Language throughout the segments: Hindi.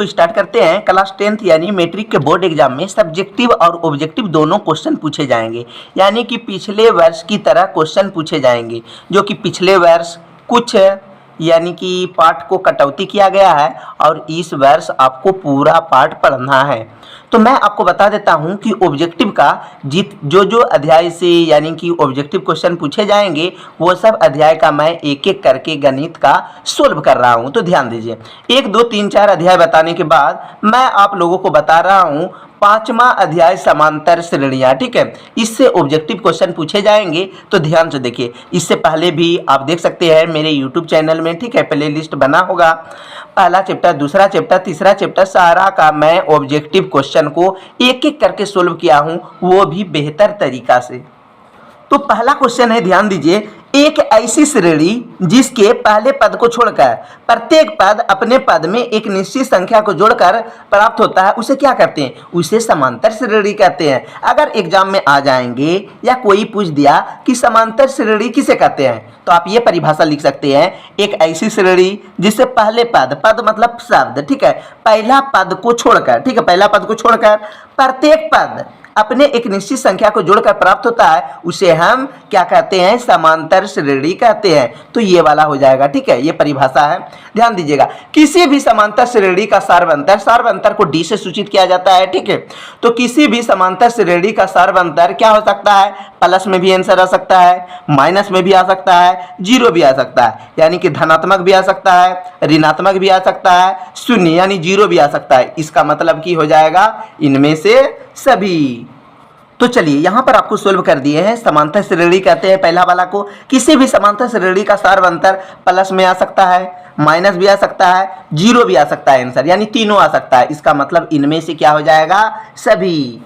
तो स्टार्ट करते हैं। क्लास 10th यानी मैट्रिक के बोर्ड एग्जाम में सब्जेक्टिव और ऑब्जेक्टिव दोनों क्वेश्चन पूछे जाएंगे, यानी कि पिछले वर्ष की तरह क्वेश्चन पूछे जाएंगे, जो कि पिछले वर्ष कुछ यानी कि पाठ को कटौती किया गया है और इस वर्ष आपको पूरा पाठ पढ़ना है। तो मैं आपको बता देता हूं कि ऑब्जेक्टिव का जो अध्याय से यानी कि ऑब्जेक्टिव क्वेश्चन पूछे जाएंगे वो सब अध्याय का मैं एक एक करके गणित का सोल्व कर रहा हूं। तो ध्यान दीजिए, 1 2 3 4 अध्याय बताने के बाद मैं आप लोगों को बता रहा हूं 5वां अध्याय समांतर श्रेणियां। ठीक है, इससे ऑब्जेक्टिव क्वेश्चन पूछे जाएंगे। तो ध्यान से देखिए, इससे पहले भी आप देख सकते हैं मेरे यूट्यूब चैनल में, ठीक है, प्ले लिस्ट बना होगा। पहला चैप्टर, दूसरा चैप्टर, तीसरा चैप्टर, सारा का मैं ऑब्जेक्टिव क्वेश्चन को एक एक करके सोल्व किया हूं, वो भी बेहतर तरीका से। तो पहला क्वेश्चन है, ध्यान दीजिए, एक ऐसी श्रेणी जिसके पहले पद को छोड़कर प्रत्येक पद अपने पद में एक निश्चित संख्या को जोड़कर प्राप्त होता है, उसे क्या कहते हैं? उसे समांतर श्रेणी कहते हैं। अगर एग्जाम में आ जाएंगे या कोई पूछ दिया कि समांतर श्रेणी किसे कहते हैं, तो आप ये परिभाषा लिख सकते हैं, एक ऐसी श्रेणी जिससे पहले पद मतलब शब्द, ठीक है, पहला पद को छोड़कर, ठीक है, पहला पद को छोड़कर प्रत्येक पद अपने एक निश्चित संख्या को जोड़कर प्राप्त होता है, उसे हम क्या कहते हैं? समांतर श्रेणी कहते हैं। तो ये वाला हो जाएगा, ठीक है, ये परिभाषा है। ध्यान दीजिएगा, किसी भी समांतर श्रेणी का सार्वंतर को डी से सूचित किया जाता है, ठीक है। तो किसी भी समांतर श्रेणी का सार्वंतर क्या हो सकता है? प्लस में भी आंसर आ सकता है, माइनस में भी आ सकता है, जीरो भी आ सकता है, यानी कि धनात्मक भी आ सकता है, ऋणात्मक भी आ सकता है, शून्य यानी जीरो भी आ सकता है। इसका मतलब की हो जाएगा इनमें से सभी। तो चलिए यहां पर आपको सोल्व कर दिए हैं। समांतर श्रेणी कहते हैं पहला वाला को, किसी भी समांतर श्रेणी का सार्वंतर प्लस में आ सकता है, माइनस भी आ सकता है, जीरो भी आ सकता है आंसर, यानी तीनों आ सकता है। इसका मतलब इनमें से क्या हो जाएगा? सभी।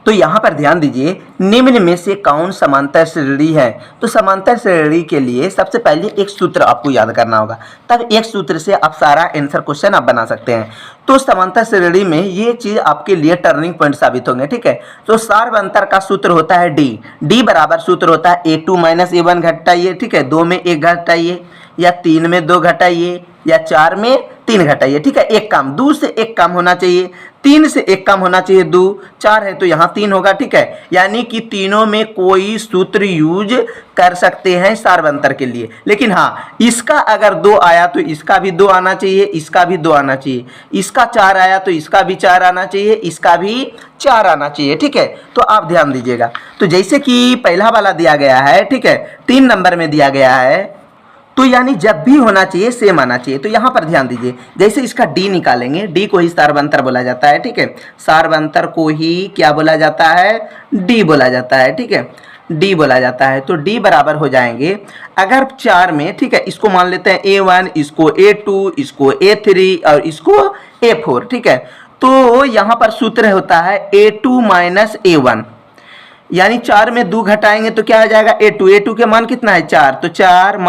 तो यहाँ पर ध्यान दीजिए, निम्न में से कौन समांतर श्रेणी है? तो समांतर श्रेणी के लिए सबसे पहले एक सूत्र आपको याद करना होगा, तब एक सूत्र से आप सारा आंसर क्वेश्चन आप बना सकते हैं। तो समांतर श्रेणी में ये चीज आपके लिए टर्निंग पॉइंट साबित होंगे, ठीक है। तो सार्वंतर का सूत्र होता है डी बराबर सूत्र होता है a2 - a1 घटाइए, ठीक है, 2 में 1 घटाइए, या 3 में 2 घटाइए, या 4 में 3 घटाइए, ठीक है। एक काम, 2 से 1 काम होना चाहिए, 3 से 1 काम होना चाहिए, 2 4 है तो यहाँ 3 होगा, ठीक है। यानी कि तीनों में कोई सूत्र यूज कर सकते हैं सार्वंतर के लिए। लेकिन हाँ, इसका अगर 2 आया तो इसका भी 2 आना चाहिए, इसका भी 2 आना चाहिए, इसका 4 आया तो इसका भी 4 आना चाहिए, इसका भी 4 आना चाहिए, ठीक है। तो आप ध्यान दीजिएगा, तो जैसे कि पहला वाला दिया गया है, ठीक है, 3 नंबर में दिया गया है, तो यानी जब भी होना चाहिए सेम आना चाहिए। तो यहाँ पर ध्यान दीजिए, जैसे इसका डी निकालेंगे, डी को ही सार्वंतर बोला जाता है, ठीक है, सार्वंतर को ही क्या बोला जाता है? डी बोला जाता है, ठीक है, डी बोला जाता है। तो डी बराबर हो जाएंगे, अगर 4 में, ठीक है, इसको मान लेते हैं a1, इसको a2, इसको a3 और इसको a4, ठीक है। तो यहाँ पर सूत्र होता है a2 - a1, यानी 4 में 2 घटाएंगे तो क्या आ जाएगा? a2 के मान कितना है? 4, तो 4 -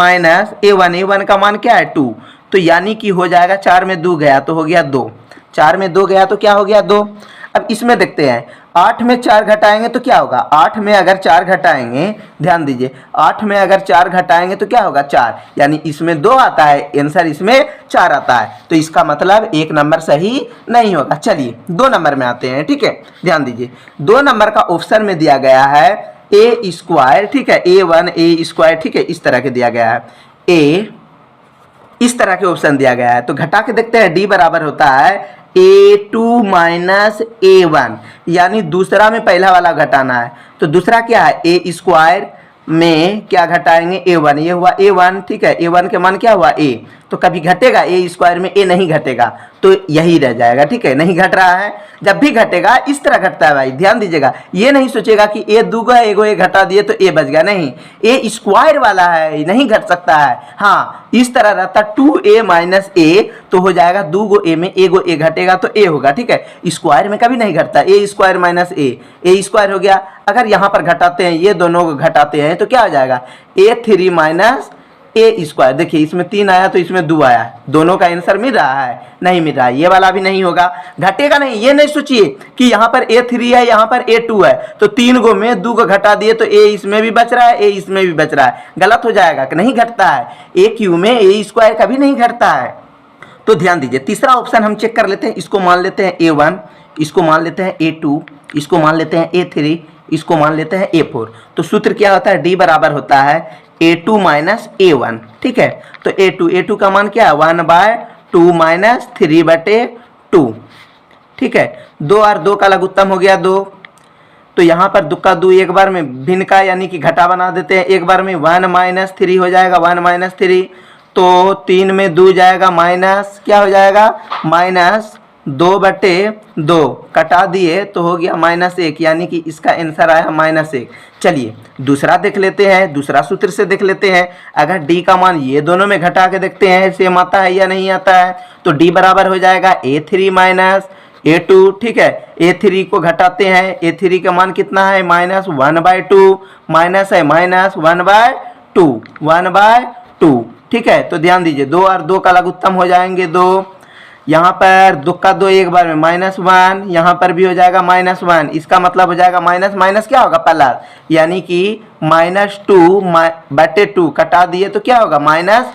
a1 का मान क्या है? 2। तो यानी कि हो जाएगा 4 में 2 गया तो हो गया 2, 4 में 2 गया तो क्या हो गया? 2। अब इसमें देखते हैं, 8 में 4 घटाएंगे तो क्या होगा? 8 में अगर 4 घटाएंगे, ध्यान दीजिए, 8 में अगर 4 घटाएंगे तो क्या होगा? 4, यानी इसमें 2 आता है आंसर, इसमें 4 आता है। तो इसका मतलब 1 नंबर सही नहीं होगा। चलिए 2 नंबर में आते हैं, ठीक है, ध्यान दीजिए, 2 नंबर का ऑप्शन में दिया गया है a², ठीक है, a1 a², ठीक है, इस तरह के दिया गया है, इस तरह के ऑप्शन दिया गया है। तो घटा के देखते हैं, डी बराबर होता है a2 - a1, यानी दूसरा में पहला वाला घटाना है। तो दूसरा क्या है? a² में क्या घटाएंगे? a1, ये हुआ a1, ठीक है, a1 के मान क्या हुआ? a। तो कभी घटेगा a² में? a नहीं घटेगा, तो यही रह जाएगा, ठीक है, नहीं घट रहा है। जब भी घटेगा इस तरह घटता है भाई, ध्यान दीजिएगा, ये नहीं सोचेगा कि a दूगा एगो a घटा दिए तो a बच गया, नहीं, a² वाला है, नहीं घट सकता है। हाँ, इस तरह रहता 2a - a, तो हो जाएगा 2 गो a में एगो a घटेगा तो a होगा, ठीक है। स्क्वायर में कभी नहीं घटता, a² - a² हो गया। अगर यहाँ पर घटाते हैं, ये दोनों को घटाते हैं तो क्या हो जाएगा? a3 - a²। देखिए इसमें 3 आया तो इसमें 2 आया, दोनों का आंसर मिल रहा है? नहीं मिल रहा है, ये वाला भी नहीं होगा, घटेगा नहीं। ये नहीं सोचिए कि यहाँ पर a3 है, यहाँ पर a2 है, तो 3 गो में 2 को घटा दिए तो a इसमें भी बच रहा है, a इसमें भी बच रहा है, गलत हो जाएगा कि नहीं घटता है। a³ में a² कभी नहीं घटता है। तो ध्यान दीजिए, तीसरा ऑप्शन हम चेक कर लेते हैं। इसको मान लेते हैं A1, इसको मान लेते हैं A2, इसको मान लेते हैं A3, इसको मान लेते हैं A4। तो सूत्र क्या होता है, D बराबर होता है A2 माइनस A1। ठीक है, तो A2 का मान क्या है 1/2 माइनस 3/2। ठीक है, 2 और 2 का लघुत्तम हो गया 2, तो यहाँ पर 2 का 2 एक बार में भिन्न का यानी कि घटा बना देते हैं, एक बार में 1 माइनस 3 हो जाएगा, 1 माइनस 3, तो 3 में 2 जाएगा माइनस, क्या हो जाएगा माइनस 2/2, कटा दिए तो हो गया -1, यानी कि इसका आंसर आया -1। चलिए दूसरा देख लेते हैं, दूसरा सूत्र से देख लेते हैं। अगर D का मान ये दोनों में घटा के देखते हैं सेम आता है या नहीं आता है, तो D बराबर हो जाएगा A3 माइनस A2। ठीक है, A3 को घटाते हैं, A3 का मान कितना है -1/2, माइनस है -1/2। ठीक है, तो ध्यान दीजिए 2 और 2 का लघुत्तम हो जाएंगे 2, यहाँ पर 2 का 2 एक बार में -1, यहाँ पर भी हो जाएगा -1, इसका मतलब हो जाएगा माइनस माइनस क्या होगा प्लस, यानी कि -2/2 कटा दिए तो क्या होगा -1,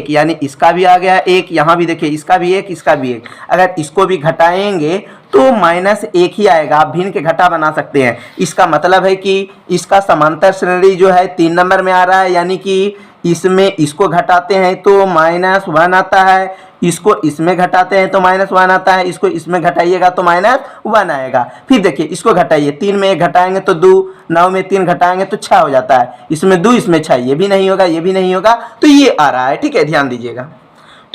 यानी इसका भी आ गया 1, यहाँ भी देखिए इसका भी 1, इसका भी 1। अगर इसको भी घटाएंगे तो -1 ही आएगा, आप भिन्न के घटा बना सकते हैं। इसका मतलब है कि इसका समांतर श्रेणी जो है 3 नंबर में आ रहा है, यानी कि इसमें इसको घटाते हैं तो -1 आता है, इसको इसमें घटाते हैं तो -1 आता है, इसको इसमें घटाइएगा तो -1 आएगा। फिर देखिए इसको घटाइए, 3 में 1 घटाएंगे तो 2, 9 में 3 घटाएंगे तो 6 हो जाता है, इसमें 2 इसमें 6, ये भी नहीं होगा, ये भी नहीं होगा, तो ये आ रहा है। ठीक है, ध्यान दीजिएगा,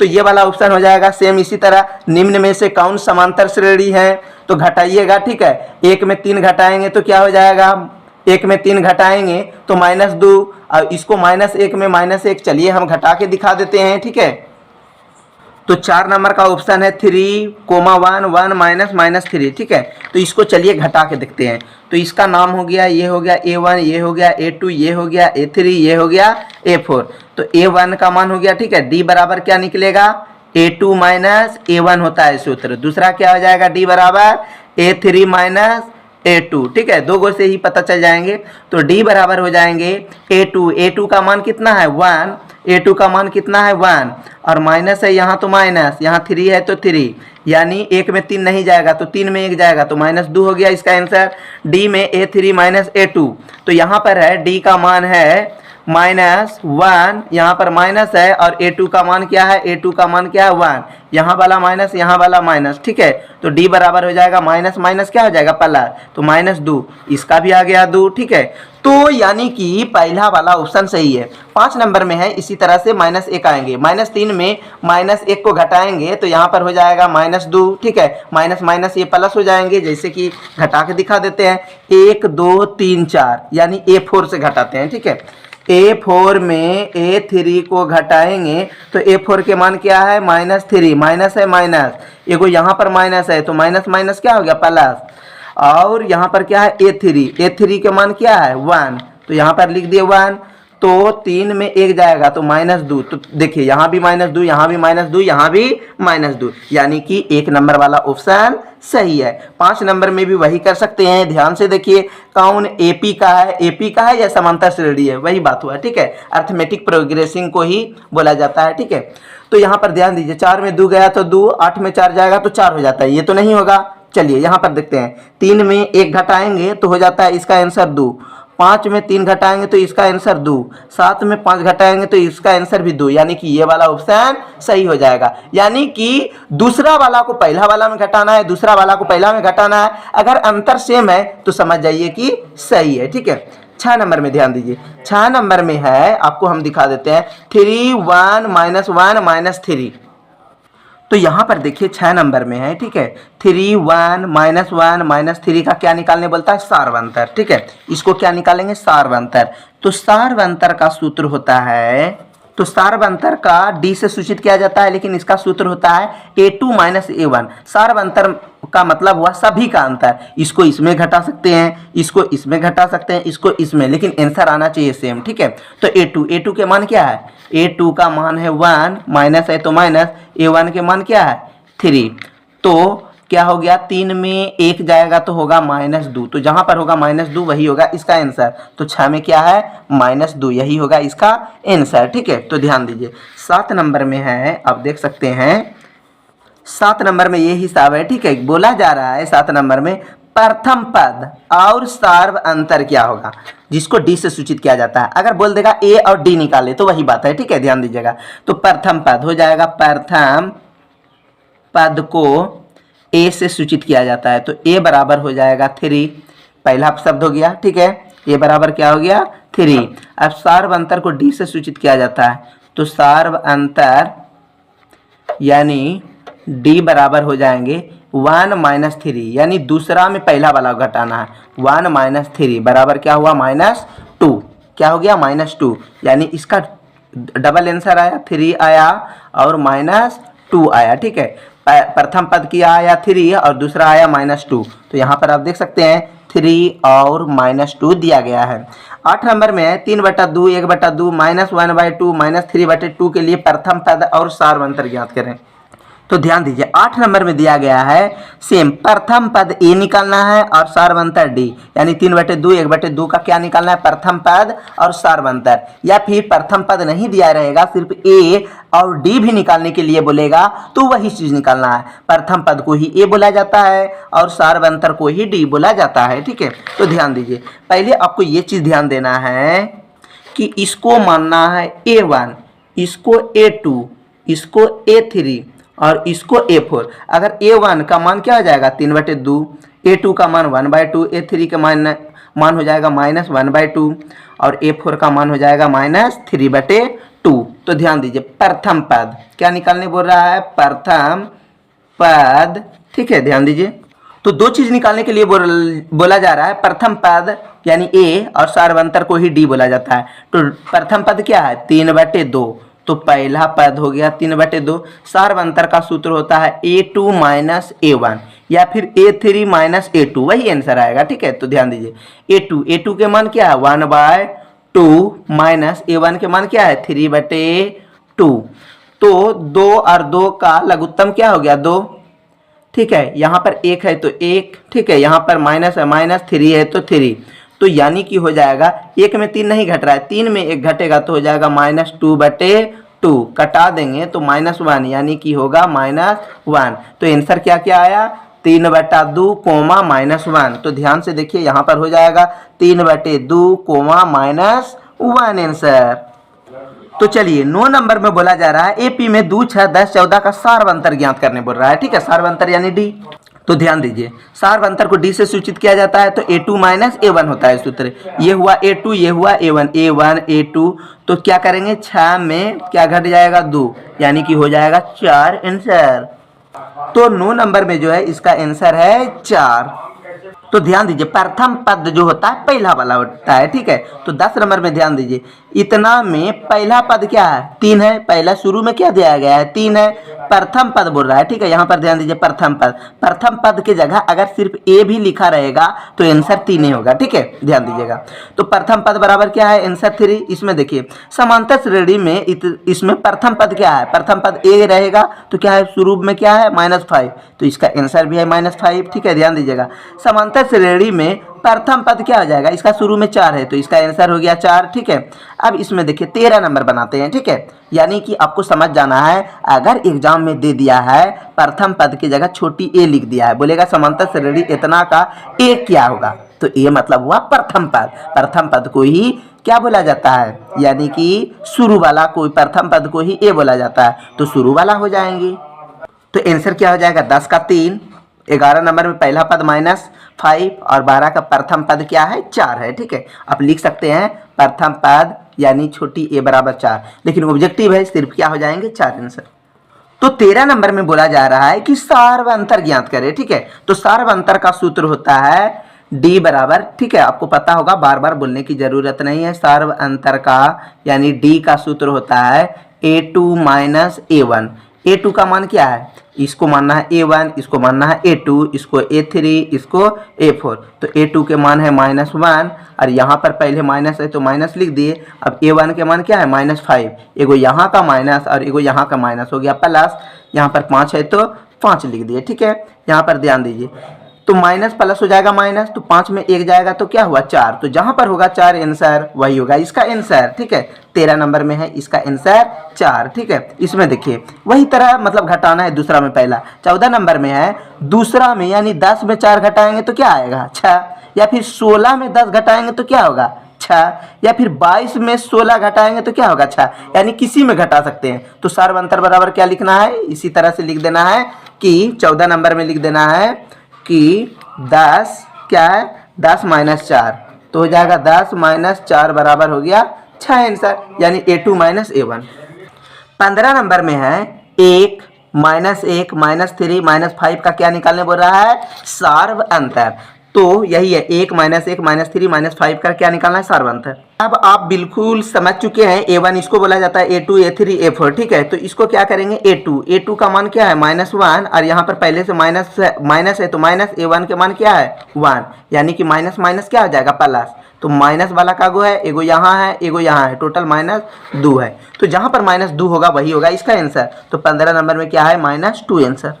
तो ये वाला ऑप्शन हो जाएगा। सेम इसी तरह निम्न में से कौन समांतर श्रेणी है, तो घटाइएगा। ठीक है, 1 में 3 घटाएंगे तो क्या हो जाएगा, 1 में 3 घटाएंगे तो -2, और इसको -1 में -1, चलिए हम घटा के दिखा देते हैं। ठीक है, तो 4 नंबर का ऑप्शन है 3,1 1 -3। ठीक है, तो इसको चलिए घटा के देखते हैं। तो इसका नाम हो गया, ये हो गया A1, ये हो गया A2, ये हो गया A3, ये हो गया A4। तो A1 का मान हो गया, ठीक है, D बराबर क्या निकलेगा A2 माइनस A1 होता है सूत्र। दूसरा क्या हो जाएगा, D बराबर A3 माइनस A2। ठीक है, 2 गो से ही पता चल जाएंगे। तो D बराबर हो जाएंगे A2 का मान कितना है 1, A2 का मान कितना है 1, और माइनस है यहाँ तो माइनस, यहाँ 3 है तो 3, यानी 1 में 3 नहीं जाएगा तो 3 में 1 जाएगा तो -2 हो गया इसका आंसर। D में A3 माइनस A2, तो यहाँ पर है D का मान है -1, यहाँ पर माइनस है, और A2 का मान क्या है, A2 का मान क्या है 1, यहाँ वाला माइनस, यहाँ वाला माइनस। ठीक है, तो D बराबर हो जाएगा माइनस माइनस क्या हो जाएगा प्लस, तो -2, इसका भी आ गया 2। ठीक है, तो यानी कि पहला वाला ऑप्शन सही है। 5 नंबर में है इसी तरह से -1 आएंगे, -3 में -1 को घटाएंगे तो यहाँ पर हो जाएगा -2। ठीक है, माइनस माइनस ये प्लस हो जाएंगे, जैसे कि घटा के दिखा देते हैं। 1 2 3 4 यानी A4 से घटाते हैं। ठीक है, A4 में A3 को घटाएंगे तो A4 के मान क्या है -3, माइनस है माइनस, एगो यहाँ पर माइनस है तो माइनस माइनस क्या हो गया प्लस, और यहाँ पर क्या है A3 के मान क्या है 1, तो यहाँ पर लिख दिए 1, तो 3 में 1 जाएगा तो -2, तो देखिए यहाँ भी -2, यहाँ भी -2, यहाँ भी -2, यानी कि 1 नंबर वाला ऑप्शन सही है। 5 नंबर में भी वही कर सकते हैं। ध्यान से देखिए कौन AP का है या समांतर श्रेणी है, वही बात हुआ। ठीक है, अर्थमेटिक प्रोग्रेसिंग को ही बोला जाता है। ठीक है, तो यहाँ पर ध्यान दीजिए, 4 में 2 गया तो 2, 8 में 4 जाएगा तो 4 हो जाता है, ये तो नहीं होगा। चलिए यहाँ पर देखते हैं, 3 में 1 घटाएंगे तो हो जाता है इसका आंसर 2, 5 में 3 घटाएंगे तो इसका आंसर 2, 7 में 5 घटाएंगे तो इसका आंसर भी 2, यानी कि ये वाला ऑप्शन सही हो जाएगा। यानी कि दूसरा वाला को पहला वाला में घटाना है, दूसरा वाला को पहला में घटाना है, अगर अंतर सेम है तो समझ जाइए कि सही है। ठीक है, 6 नंबर में ध्यान दीजिए, 6 नंबर में है, आपको हम दिखा देते हैं 3 1 -1 -3। तो यहाँ पर देखिए 6 नंबर में है। ठीक है, 3 1 -1 -3 का क्या निकालने बोलता है, सार्वंतर। ठीक है, इसको क्या निकालेंगे, सार्वंतर। तो सार्वंतर का सूत्र होता है, तो सार्वंतर का D से सूचित किया जाता है, लेकिन इसका सूत्र होता है A2 माइनस A1। सार्वंतर का मतलब हुआ सभी का अंतर, इसको इसमें घटा सकते हैं, इसको इसमें घटा सकते हैं, इसको इसमें, लेकिन आंसर आना चाहिए सेम। ठीक है, तो A2 के मान क्या है, A2 का मान है 1, माइनस है तो माइनस, A1 के मान क्या है 3, तो क्या हो गया, 3 में 1 जाएगा तो होगा -2, तो जहां पर होगा -2 वही होगा इसका आंसर। तो 6 में क्या है -2, यही होगा इसका आंसर। ठीक है, तो ध्यान दीजिए 7 नंबर में है, आप देख सकते हैं 7 नंबर में ये हिसाब है, ठीक है। बोला जा रहा है 7 नंबर में प्रथम पद और सार्व अंतर क्या होगा, जिसको डी से सूचित किया जाता है। अगर बोल देगा ए और डी निकाले तो वही बात है, ठीक है, ध्यान दीजिएगा। तो प्रथम पद हो जाएगा, प्रथम पद को ए से सूचित किया जाता है, तो ए बराबर हो जाएगा 3, पहला शब्द हो गया, ठीक है। ए बराबर क्या हो गया 3। अब सार्व अंतर को डी से सूचित किया जाता है, तो सार्व अंतर यानी डी बराबर हो जाएंगे 1 माइनस 3, यानी दूसरा में पहला वाला घटाना है। 1 माइनस 3 बराबर क्या हुआ -2, क्या हो गया -2, यानी इसका डबल आंसर आया 3 आया और -2 आया, ठीक है। प्रथम पद की आया 3 और दूसरा आया -2, तो यहाँ पर आप देख सकते हैं 3 और -2 दिया गया है। 8 नंबर में 3/2 1/2 -1/2 -3/2 के लिए प्रथम पद और सार्व अंतर ज्ञात करें। तो ध्यान दीजिए 8 नंबर में दिया गया है सेम प्रथम पद ए निकालना है और सार्व अंतर डी, यानी 3/2 1/2 का क्या निकालना है, प्रथम पद और सार्व अंतर। या फिर प्रथम पद नहीं दिया रहेगा, सिर्फ ए और डी भी निकालने के लिए बोलेगा तो वही चीज निकालना है। प्रथम पद को ही ए बोला जाता है और सार्व अंतर को ही डी बोला जाता है, ठीक है। तो ध्यान दीजिए, पहले आपको ये चीज ध्यान देना है कि इसको मानना है A1, इसको A2, इसको A3 और इसको A4। अगर A1 का मान क्या हो जाएगा 3/2, A2 का मान 1/2, A3 का मान हो जाएगा -1/2 और A4 का मान हो जाएगा -3/2। तो ध्यान दीजिए प्रथम पद क्या निकालने बोल रहा है, प्रथम पद, ठीक है, ध्यान दीजिए। तो दो चीज निकालने के लिए बोला जा रहा है, प्रथम पद यानी ए और सार्व अंतर को ही डी बोला जाता है। तो प्रथम पद क्या है 3/2, तो पहला पद हो गया 3/2। सार्व अंतर का सूत्र होता है A2 माइनस A1 या फिर A3 माइनस A2, वही आंसर आएगा, ठीक है। तो ध्यान दीजिए A2 के मान क्या है 1/2 माइनस A1 के मान क्या है 3/2। तो 2 और 2 का लघुत्तम क्या हो गया 2, ठीक है। यहाँ पर 1 है तो 1, ठीक है। यहाँ पर माइनस है, -3 है तो 3। तो यानी कि हो जाएगा 1 में 3 नहीं घट रहा है, 3 में 1 घटेगा तो हो जाएगा -2/2, कटा देंगे तो -1, यानी कि होगा -1। तो आंसर क्या क्या आया 3/2 -1। तो ध्यान से देखिए यहाँ पर हो जाएगा 3/2 -1 आंसर। तो चलिए 9 नंबर में बोला जा रहा है एपी में 2 6 10 14 का सार्व अंतर ज्ञात करने बोल रहा है, ठीक है। सार्व अंतर यानी डी। तो ध्यान दीजिए सार्व अंतर को डी से सूचित किया जाता है, तो A2 माइनस A1 होता है सूत्र। ये हुआ A2, ये हुआ A1, A1 A2। तो क्या करेंगे 6 में क्या घट जाएगा 2, यानी कि हो जाएगा 4 आंसर। तो 9 नंबर में जो है इसका आंसर है 4। तो ध्यान दीजिए प्रथम पद जो होता है पहला वाला होता है, ठीक है। तो 10 नंबर में ध्यान दीजिए, इतना में पहला पद क्या है 3 है, पहला शुरू में क्या दिया गया है 3 है, प्रथम पद बोल रहा है, ठीक है। यहाँ पर ध्यान दीजिए प्रथम पद के जगह अगर सिर्फ ए भी लिखा रहेगा तो आंसर 3 ही होगा, ठीक है, ध्यान दीजिएगा। तो प्रथम पद बराबर क्या है आंसर 3। इसमें देखिए समांतर श्रेणी में इसमें प्रथम पद क्या है, प्रथम पद ए रहेगा तो क्या है शुरू में क्या है -5, तो इसका आंसर भी है -5, ठीक है, ध्यान दीजिएगा। समांतर श्रेणी में प्रथम पद क्या हो जाएगा, इसका शुरू में 4 है तो इसका आंसर हो गया 4, ठीक है। अब इसमें देखिए 13 नंबर बनाते हैं, ठीक है। यानी कि आपको समझ जाना है, अगर एग्जाम में दे दिया है प्रथम पद की जगह छोटी ए लिख दिया है, बोलेगा समांतर श्रेणी इतना का ए क्या होगा, तो ए मतलब हुआ प्रथम पद। प्रथम पद को ही क्या बोला जाता है, यानी कि शुरू वाला कोई प्रथम पद को ही ए बोला जाता है, तो शुरू वाला हो जाएंगे। तो आंसर क्या हो जाएगा 10 का 3। 11 नंबर में पहला पद -5 और 12 का प्रथम पद क्या है 4 है, ठीक है। आप लिख सकते हैं प्रथम पद यानी छोटी ए बराबर 4, लेकिन ऑब्जेक्टिव है सिर्फ क्या हो जाएंगे 4 आंसर। तो 13 नंबर में बोला जा रहा है कि सार्व अंतर ज्ञात करें, ठीक है। तो सार्व अंतर का सूत्र होता है डी बराबर, ठीक है, आपको पता होगा, बार बार बोलने की जरूरत नहीं है। सार्व अंतर का यानी डी का सूत्र होता है A2 माइनस A1। A2 का मान क्या है, इसको मानना है A1, इसको मानना है A2, इसको A3, इसको A4। तो A2 के मान है -1 और यहाँ पर पहले माइनस है तो माइनस लिख दिए। अब A1 के मान क्या है -5, एगो यहाँ का माइनस और एगो यहाँ का माइनस हो गया प्लस, यहाँ पर 5 है तो 5 लिख दिए, ठीक है। यहाँ पर ध्यान दीजिए तो माइनस प्लस हो जाएगा माइनस, तो 5 में 1 जाएगा तो क्या हुआ 4, तो जहां पर होगा 4 आंसर वही होगा इसका आंसर, ठीक है। 13 नंबर में है इसका आंसर 4, ठीक है। इसमें देखिए वही तरह मतलब घटाना है दूसरा में पहला। 14 नंबर में है दूसरा में, यानी 10 में 4 घटाएंगे तो क्या आएगा 6, या फिर 16 में 10 घटाएंगे तो क्या होगा 6, या फिर 22 में 16 घटाएंगे तो क्या होगा 6, यानी किसी में घटा सकते हैं। तो सार्वंतर बराबर क्या लिखना है, इसी तरह से लिख देना है कि 14 नंबर में लिख देना है कि 10 क्या है 10 माइनस 4, तो हो जाएगा 10 माइनस 4 बराबर हो गया 6 आंसर, यानी A2 माइनस A1। 15 नंबर में है 1 माइनस 1 माइनस 3 माइनस 5 का क्या निकालने बोल रहा है, सार्वअंतर। तो यही है 1 माइनस 1 माइनस 3 माइनस 5 का क्या निकालना है, सार्वअंतर। अब आप बिल्कुल समझ चुके हैं A1 इसको बोला जाता है A2 A3 A4, ठीक है। तो इसको क्या करेंगे A2 का मान क्या है -1, और यहाँ पर पहले से माइनस है तो माइनस A1 के मान क्या है 1, यानी कि माइनस माइनस क्या हो जाएगा प्लस। तो माइनस वाला का गो है, एगो यहाँ है एगो यहाँ है, टोटल -2 है। तो जहाँ पर -2 होगा वही होगा इसका आंसर। तो 15 नंबर में क्या है -2 आंसर।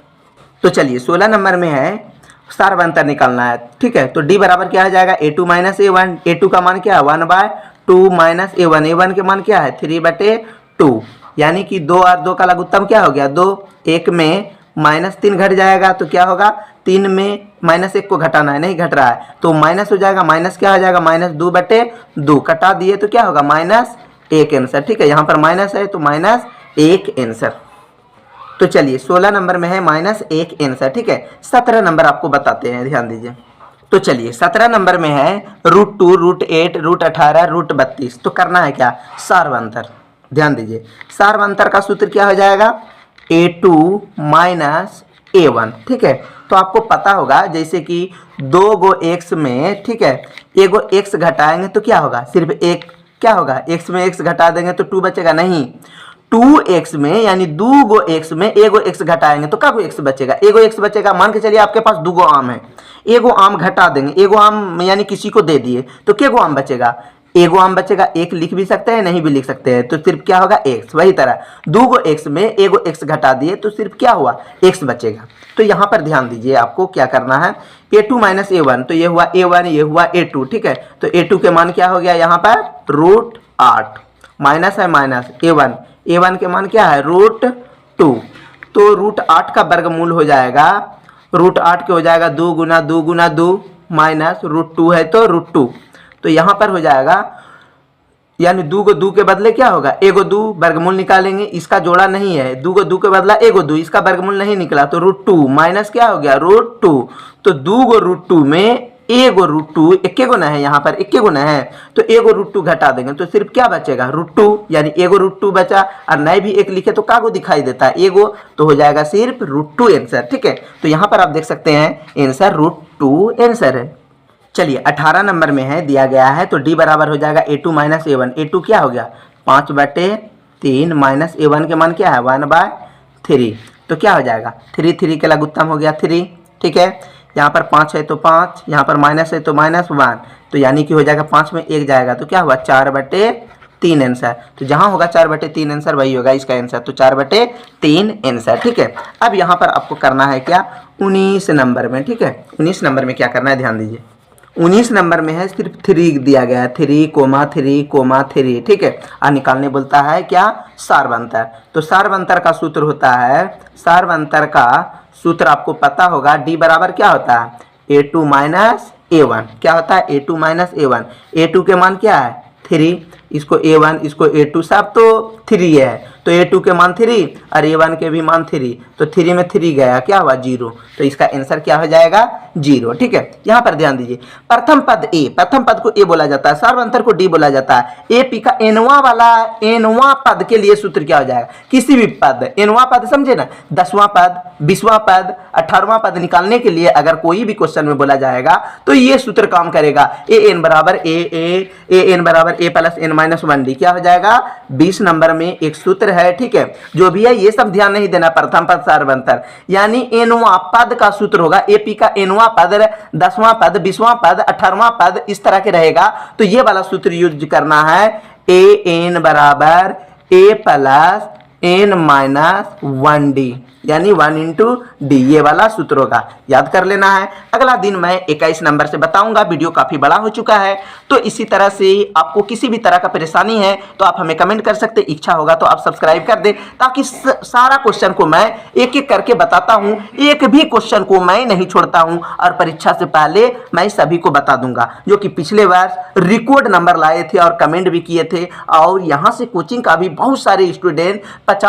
तो चलिए 16 नंबर में है सार्वअंतर निकालना है, ठीक है। तो D बराबर क्या हो जाएगा A2 माइनस A1, A2 का मान क्या है 1/2 माइनस A1, A1 के मान क्या है 3/2, यानी कि 2 और 2 का लघुत्तम क्या हो गया 2, 1 में -3 घट जाएगा तो क्या होगा 3 में -1 को घटाना है, नहीं घट रहा है तो माइनस हो जाएगा, माइनस क्या हो जाएगा -2/2, कटा दिए तो क्या होगा -1 आंसर, ठीक है। यहाँ पर माइनस है तो -1 आंसर। तो चलिए 16 नंबर में है -1 आंसर, ठीक है। 17 नंबर आपको बताते हैं, ध्यान दीजिए। तो चलिए 17 नंबर में है √2 √8 √18 √32। तो करना है क्या, सार्वअंतर। ध्यान दीजिए सार्वअंतर का सूत्र क्या हो जाएगा A2 माइनस A1, ठीक है। तो आपको पता होगा जैसे कि 2 गो x में, ठीक है, एगो x घटाएंगे तो क्या होगा सिर्फ एक, क्या होगा x में x घटा देंगे तो 2 बचेगा, नहीं 2x में यानी 2 गो x में एगो x घटाएंगे तो क्या x बचेगा, एगो x बचेगा। मान के चलिए आपके पास 2 गो आम है, एगो आम घटा देंगे, एगो आम यानी किसी को दे दिए तो क्या गो आम बचेगा, एगो आम बचेगा। एक लिख भी सकते हैं नहीं भी लिख सकते हैं, तो सिर्फ क्या होगा x। वही तरह 2 गो x में एगो x घटा दिए तो सिर्फ क्या हुआ x बचेगा। तो यहाँ पर ध्यान दीजिए आपको क्या करना है A2 माइनस A1, तो ये हुआ A1 ये हुआ A2, ठीक है। तो A2 के मान क्या हो गया यहाँ पर √8, माइनस है माइनस A1 के मान क्या है √2, तो √8 का वर्गमूल हो जाएगा, √8 के हो जाएगा 2 गुना 2 गुना 2 माइनस √2 है तो √2, तो यहाँ पर हो जाएगा यानी 2 को 2 के बदले क्या होगा एगो 2, वर्गमूल निकालेंगे, इसका जोड़ा नहीं है, 2 को 2 के बदला एगो 2, इसका वर्गमूल नहीं निकला तो √2 माइनस क्या हो गया √2, तो 2 गो √2 में एगो √2 इक्के गुना है, यहाँ पर इक्के गुना है तो एगो √2 घटा देंगे तो सिर्फ क्या बचेगा √2, यानी एगो √2 बचा। और नहीं भी एक लिखे तो कागो दिखाई देता है एगो, तो हो जाएगा सिर्फ √2 आंसर, ठीक है। तो यहाँ पर आप देख सकते हैं आंसर √2 आंसर है। चलिए 18 नंबर में है दिया गया है, तो D बराबर हो जाएगा A2 माइनस A1। A2 क्या हो गया 5/3 माइनस A1 के मान क्या है 1/3, तो क्या हो जाएगा 3 के लघुत्तम हो गया 3, ठीक है। यहाँ पर 5 है तो 5, यहाँ पर माइनस है तो -1, तो यानी कि हो जाएगा 5 में 1 जाएगा तो क्या हुआ 4/3 आंसर। तो जहाँ होगा 4/3 आंसर वही होगा इसका आंसर, तो 4/3 आंसर, ठीक है। अब यहाँ पर आपको करना है क्या 19 नंबर में, ठीक है। 19 नंबर में क्या करना है ध्यान दीजिए। 19 नंबर में है सिर्फ 3 दिया गया है, 3,3,3, ठीक है। और निकालने बोलता है क्या सार्वअंतर। तो सार्वअंतर का सूत्र होता है, सार्वअंतर का सूत्र आपको पता होगा D बराबर क्या होता है A2 माइनस A1, क्या होता है A2 माइनस A1। A2 के मान क्या है 3, इसको A1 इसको A2 सब तो 3 है, तो A2 के मान 3 और A1 के भी मान 3, तो 3 में 3 गया क्या हुआ 0, तो इसका आंसर क्या हो जाएगा 0, ठीक है। यहाँ पर ध्यान दीजिए प्रथम पद A, प्रथम पद को A बोला जाता है, सार्वअंतर को D बोला जाता है। AP का nवां पद के लिए सूत्र क्या हो जाएगा, किसी भी पद nवां पद समझे ना, 10वां पद 20वां पद 18वां पद निकालने के लिए अगर कोई भी क्वेश्चन में बोला जाएगा तो ये सूत्र काम करेगा। an बराबर A प्लस n-1D क्या हो जाएगा 20 नंबर में एक सूत्र है, ठीक है। जो भी है ये सब ध्यान नहीं देना, प्रथम पद सार्वअंतर यानी nवां पद का सूत्र होगा। AP का nवां पद 10वां पद 20वां पद 18वां पद इस तरह के रहेगा, तो ये वाला सूत्र यूज करना है an बराबर A प्लस n-1D, यानी 1/d, ये वाला सूत्र होगा, याद कर लेना है। अगला दिन मैं 21 नंबर से बताऊंगा। वीडियो काफ़ी बड़ा हो चुका है, तो इसी तरह से आपको किसी भी तरह का परेशानी है तो आप हमें कमेंट कर सकते, इच्छा होगा तो आप सब्सक्राइब कर दें, ताकि सारा क्वेश्चन को मैं एक एक करके बताता हूँ, एक भी क्वेश्चन को मैं नहीं छोड़ता हूँ और परीक्षा से पहले मैं सभी को बता दूंगा। जो कि पिछले वर्ष रिकॉर्ड नंबर लाए थे और कमेंट भी किए थे, और यहाँ से कोचिंग का भी बहुत सारे स्टूडेंट 50